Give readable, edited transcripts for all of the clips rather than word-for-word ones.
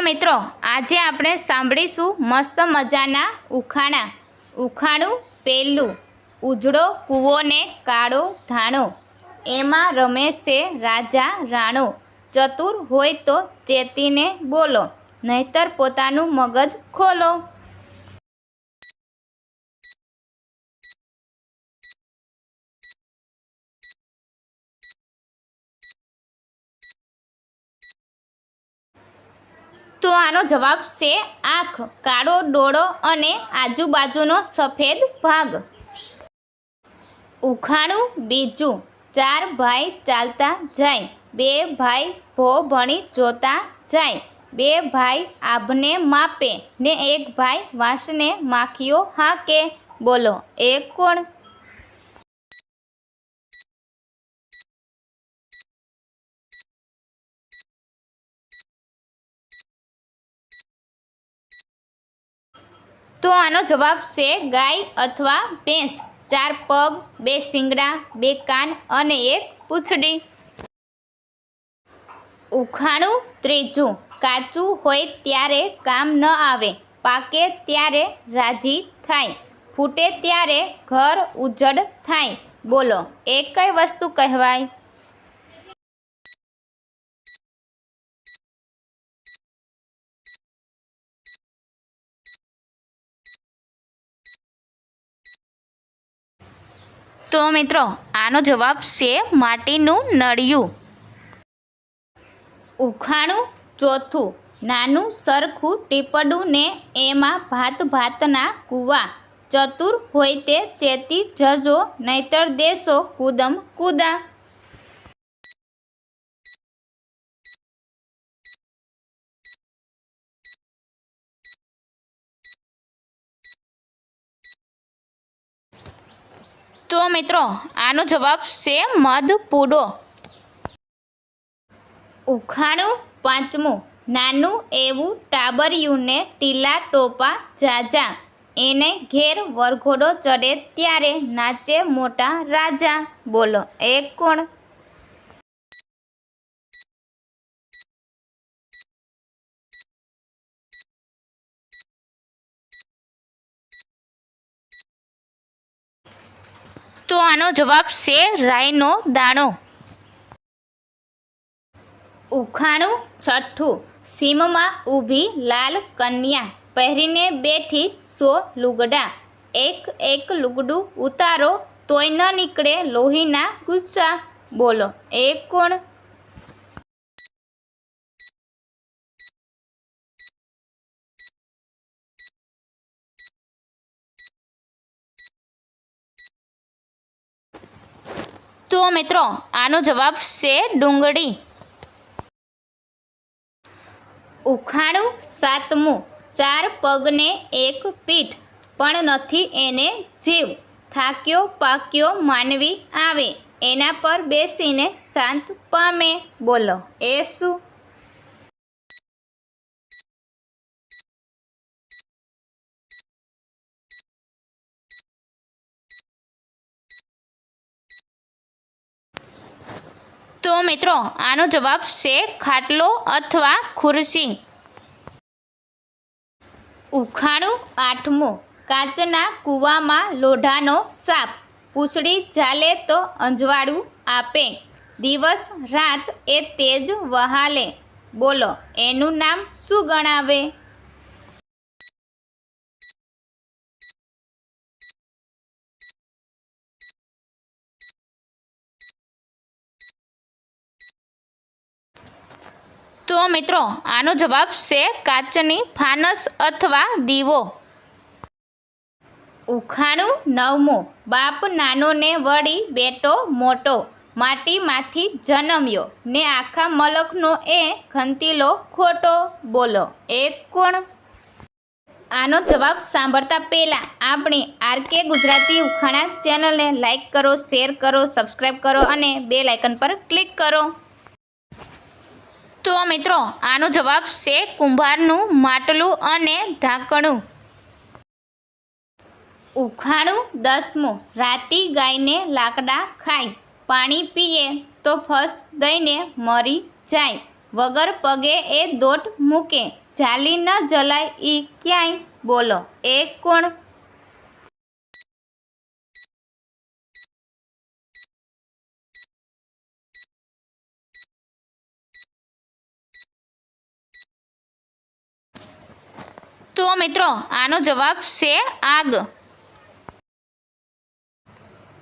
મિત્રો આજે આપણે સાંભળીશું મસ્ત મજાના ઉખાણા। ઉખાણું પહેલું। ઉજળો કૂવો ને કાળો ધાણો, એમાં રમે છે રાજા રાણો। ચતુર હોય તો ચેતીને બોલો, નહીતર પોતાનું મગજ ખોલો। તો આનો જવાબ છે આંખ, કાળો ડોળો અને આજુબાજુનો સફેદ ભાગ। ઉખાણું બીજું। ચાર ભાઈ ચાલતા જાય, બે ભાઈ ભો ભણી જોતા જાય, બે ભાઈ આભને માપે ને એક ભાઈ વાંસને માખીઓ હાકે। બોલો એ કોણ? તો આનો જવાબ છે ગાય અથવા ભેંસ। ચાર પગ, બે શિંગડા, બે કાન અને એક પૂંછડી। ઉખાણું ત્રીજું। કાચું હોય ત્યારે કામ ન આવે, પાકે ત્યારે રાજી થાય, ફૂટે ત્યારે ઘર ઉજ્જડ થાય। બોલો એ કઈ વસ્તુ કહેવાય? તો મિત્રો આનો જવાબ છે માટીનું નળિયું। ઉખાણું ચોથું। નાનું સરખું ટીપડું ને એમાં ભાત ભાતના કૂવા, ચતુર હોય તે ચેતી જજો, નહીતર દેશો કૂદમ કૂદા। તો મિત્રો આનો જવાબ છે મધપૂડો। ઉખાણું પાંચમું। નાનું એવું ટાબરિયું ને ટીલા ટોપા ઝાઝા, એને ઘેર વરઘોડો ચડે ત્યારે નાચે મોટા રાજા। બોલો એ કોણ? તો આનો જવાબ છે રાઈનો દાણો। ઉખાણું છઠ્ઠું। સીમમાં ઊભી લાલ કન્યા, પહેરીને બેઠી 100 લુગડા, એક એક લુગડું ઉતારો તોય ન નીકળે લોહીના ગુસ્સા। બોલો એ કોણ? તો મિત્રો આનો જવાબ છે ડુંગળી। ઉખાણું સાતમું। ચાર પગને એક પીઠ, પણ નથી એને જીવ, થાક્યો પાક્યો માનવી આવે, એના પર બેસીને શાંત પામે। બોલો એ શું? તો મિત્રો આનો જવાબ છે ખાટલો અથવા ખુરશી। ઉખાણું આઠમું। કાચના કૂવામાં લોઢાનો સાપ, પૂંછડી ઝાલે તો અંજવાળું આપે, દિવસ રાત એ તેજ વહાલે। બોલો એનું નામ શું ગણાવે? તો મિત્રો આનો જવાબ છે કાચની ફાનસ અથવા દીવો। ઉખાણું નવમું। બાપ નાનો ને વળી બેટો મોટો, માટીમાંથી જન્મ્યો ને આખા મલકનો એ ખંતીલો ખોટો। બોલો એ કોણ? આનો જવાબ સાંભળતા પહેલાં આપણી આરકે ગુજરાતી ઉખાણા ચેનલને લાઈક કરો, શેર કરો, સબસ્ક્રાઈબ કરો અને બેલ આઇકન પર ક્લિક કરો। તો મિત્રો આનો જવાબ છે કુંભારનું માટલું અને ઢાંકણું। ઉખાણું દસમું। રાતી ગાયને લાકડા ખાય, પાણી પીએ તો ફસ દઈને મરી જાય, વગર પગે એ દોટ મૂકે, જાલી ન જલાય ઈ ક્યાંય, બોલો એ કોણ? તો મિત્રો આનો જવાબ છે આગ.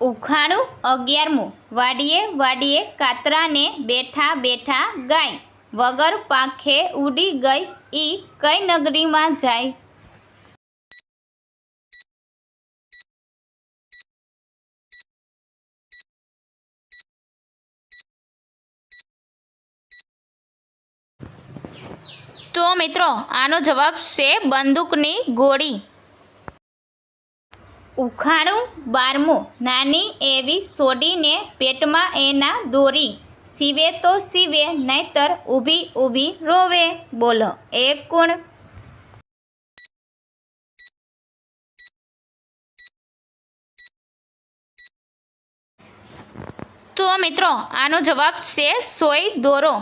ઉખાણું 11મું. વાડીએ વાડીએ કાતરાને બેઠા બેઠા ગાય, વગર પાંખે ઉડી ગઈ ઈ કઈ નગરીમાં જાય? તો મિત્રો આનો જવાબ છે બંદૂકની ગોળી. ઉખાણું 12મું. નાની એવી સોડીને પેટમાં એના દોરી, સીવે તો સીવે નહીતર ઊભી ઊભી રોવે, બોલો એ કોણ? તો મિત્રો આનો જવાબ છે સોય દોરો.